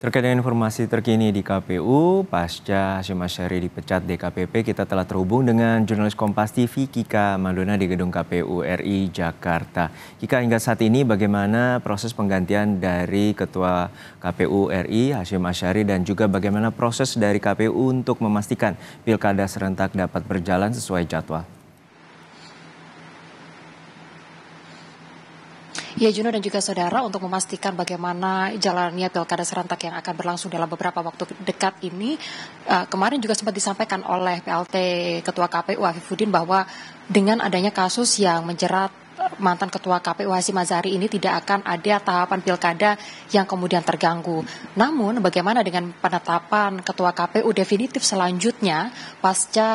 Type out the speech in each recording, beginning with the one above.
Terkait dengan informasi terkini di KPU, pasca Hasyim Asyari dipecat DKPP, kita telah terhubung dengan jurnalis Kompas TV Kika Madona di Gedung KPU RI Jakarta. Kika, hingga saat ini bagaimana proses penggantian dari Ketua KPU RI Hasyim Asyari dan juga bagaimana proses dari KPU untuk memastikan pilkada serentak dapat berjalan sesuai jadwal? Ya, Juno dan juga saudara, untuk memastikan bagaimana jalannya pilkada serentak yang akan berlangsung dalam beberapa waktu dekat ini, kemarin juga sempat disampaikan oleh PLT Ketua KPU Afifuddin bahwa dengan adanya kasus yang menjerat mantan Ketua KPU Hasyim Asyari ini tidak akan ada tahapan pilkada yang kemudian terganggu. Namun bagaimana dengan penetapan Ketua KPU definitif selanjutnya pasca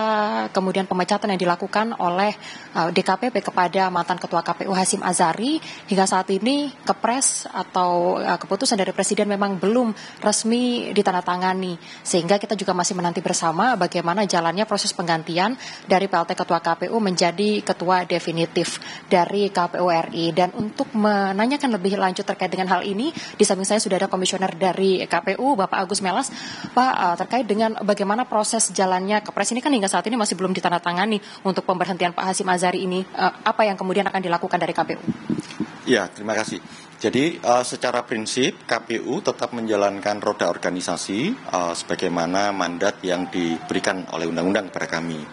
kemudian pemecatan yang dilakukan oleh DKPP kepada mantan Ketua KPU Hasyim Asyari, hingga saat ini kepres atau keputusan dari Presiden memang belum resmi ditandatangani, sehingga kita juga masih menanti bersama bagaimana jalannya proses penggantian dari PLT Ketua KPU menjadi Ketua definitif dari KPU RI. Dan untuk menanyakan lebih lanjut terkait dengan hal ini, di samping saya sudah ada komisioner dari KPU, Bapak Agus Melas. Pak, terkait dengan bagaimana proses jalannya kepres ini kan hingga saat ini masih belum ditandatangani untuk pemberhentian Pak Hasyim Asyari ini, apa yang kemudian akan dilakukan dari KPU? Ya, terima kasih. Jadi secara prinsip KPU tetap menjalankan roda organisasi sebagaimana mandat yang diberikan oleh undang-undang kepada kami.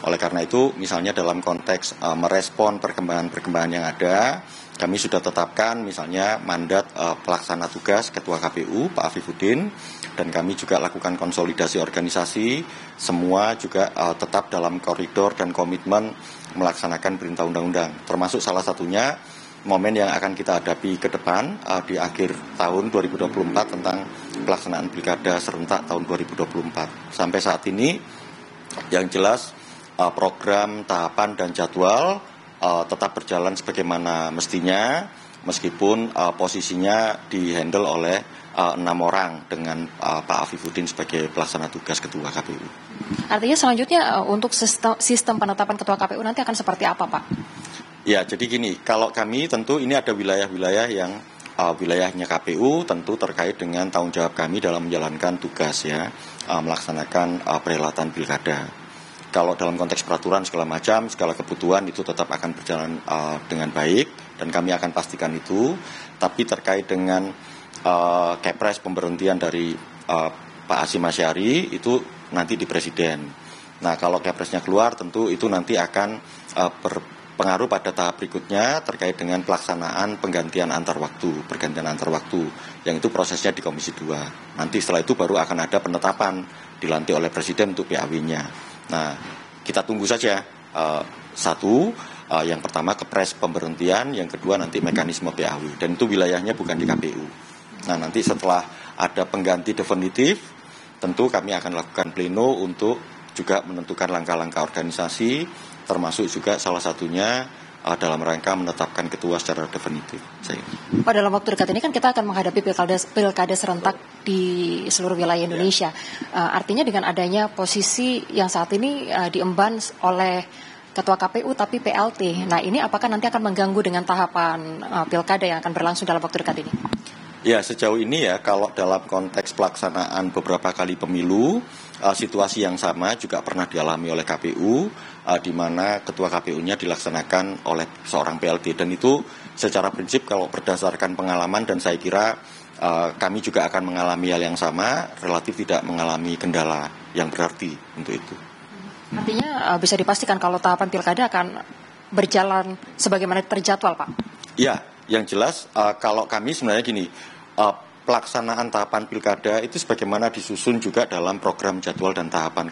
Oleh karena itu, misalnya dalam konteks merespon perkembangan-perkembangan yang ada, kami sudah tetapkan misalnya mandat pelaksana tugas Ketua KPU, Pak Afifuddin, dan kami juga lakukan konsolidasi organisasi, semua juga tetap dalam koridor dan komitmen melaksanakan perintah undang-undang. Termasuk salah satunya momen yang akan kita hadapi ke depan di akhir tahun 2024 tentang pelaksanaan pilkada serentak tahun 2024. Sampai saat ini, yang jelas program, tahapan, dan jadwal tetap berjalan sebagaimana mestinya, meskipun posisinya dihandle oleh 6 orang dengan Pak Afifuddin sebagai pelaksana tugas Ketua KPU. Artinya selanjutnya untuk sistem penetapan Ketua KPU nanti akan seperti apa, Pak? Ya, jadi gini, kalau kami tentu ini ada wilayah-wilayah yang wilayahnya KPU tentu terkait dengan tanggung jawab kami dalam menjalankan tugas ya, melaksanakan perhelatan pilkada. Kalau dalam konteks peraturan segala macam, segala kebutuhan itu tetap akan berjalan dengan baik dan kami akan pastikan itu. Tapi terkait dengan kepres pemberhentian dari Pak Hasyim Asyari itu nanti di Presiden. Nah, kalau kepresnya keluar tentu itu nanti akan berpengaruh pada tahap berikutnya terkait dengan pelaksanaan pergantian antar waktu, yang itu prosesnya di Komisi 2. Nanti setelah itu baru akan ada penetapan dilantik oleh Presiden untuk PAW-nya. Nah, kita tunggu saja. Yang pertama kepres pemberhentian, yang kedua nanti mekanisme PAW, dan itu wilayahnya bukan di KPU. Nah, nanti setelah ada pengganti definitif, tentu kami akan lakukan pleno untuk juga menentukan langkah-langkah organisasi, termasuk juga salah satunya dalam rangka menetapkan ketua secara definitif. Pada dalam waktu dekat ini kan kita akan menghadapi pilkada serentak di seluruh wilayah Indonesia. Artinya dengan adanya posisi yang saat ini diemban oleh Ketua KPU tapi PLT. Nah, ini apakah nanti akan mengganggu dengan tahapan pilkada yang akan berlangsung dalam waktu dekat ini? Ya, sejauh ini ya, kalau dalam konteks pelaksanaan beberapa kali pemilu, situasi yang sama juga pernah dialami oleh KPU, di mana ketua KPU-nya dilaksanakan oleh seorang PLT. Dan itu secara prinsip kalau berdasarkan pengalaman, dan saya kira kami juga akan mengalami hal yang sama, relatif tidak mengalami kendala yang berarti untuk itu. Artinya bisa dipastikan kalau tahapan pilkada akan berjalan sebagaimana terjadwal, Pak? Ya, yang jelas kalau kami sebenarnya gini, pelaksanaan tahapan pilkada itu sebagaimana disusun juga dalam program jadwal dan tahapan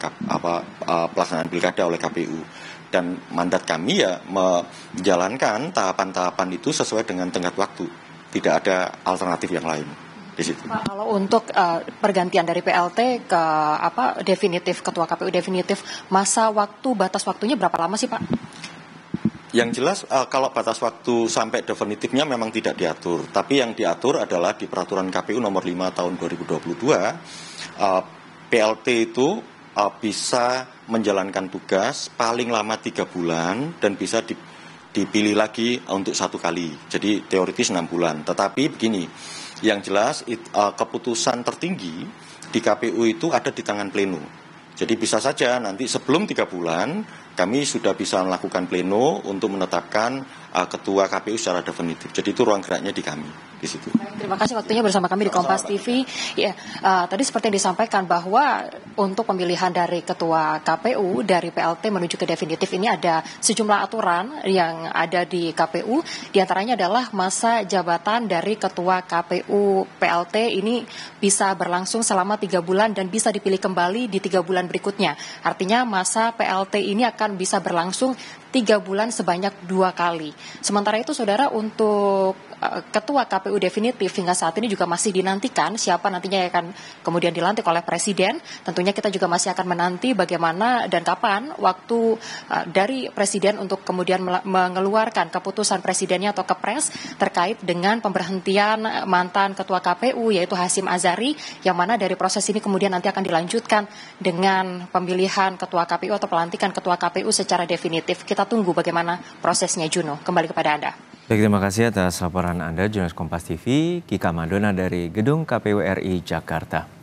pelaksanaan pilkada oleh KPU. Dan mandat kami ya menjalankan tahapan-tahapan itu sesuai dengan tenggat waktu. Tidak ada alternatif yang lain di situ. Pak, kalau untuk pergantian dari PLT ke definitif, Ketua KPU definitif, batas waktunya berapa lama sih, Pak? Yang jelas kalau batas waktu sampai definitifnya memang tidak diatur, tapi yang diatur adalah di peraturan KPU nomor 5 tahun 2022, PLT itu bisa menjalankan tugas paling lama 3 bulan dan bisa dipilih lagi untuk 1 kali. Jadi teoritis 6 bulan. Tetapi begini, Yang jelas keputusan tertinggi di KPU itu ada di tangan pleno. Jadi bisa saja nanti sebelum 3 bulan kami sudah bisa melakukan pleno untuk menetapkan ketua KPU secara definitif. Jadi itu ruang geraknya di kami di situ. Terima kasih waktunya bersama kami di Kompas TV. Ya, tadi seperti yang disampaikan bahwa untuk pemilihan dari ketua KPU dari PLT menuju ke definitif ini ada sejumlah aturan yang ada di KPU. Di antaranya adalah masa jabatan dari ketua KPU PLT ini bisa berlangsung selama 3 bulan dan bisa dipilih kembali di 3 bulan berikutnya. Artinya masa PLT ini akan bisa berlangsung 3 bulan sebanyak 2 kali. Sementara itu saudara, untuk ketua KPU definitif hingga saat ini juga masih dinantikan siapa nantinya yang akan kemudian dilantik oleh Presiden. Tentunya kita juga masih akan menanti bagaimana dan kapan waktu dari Presiden untuk kemudian mengeluarkan keputusan Presidennya atau Kepres terkait dengan pemberhentian mantan ketua KPU yaitu Hasyim Azhari, yang mana dari proses ini kemudian nanti akan dilanjutkan dengan pemilihan ketua KPU atau pelantikan ketua KPU secara definitif. Kita tunggu bagaimana prosesnya, Juno. Kembali kepada Anda. Baik, terima kasih atas laporan Anda, jurnalis Kompas TV, Kika Madona dari Gedung KPU RI Jakarta.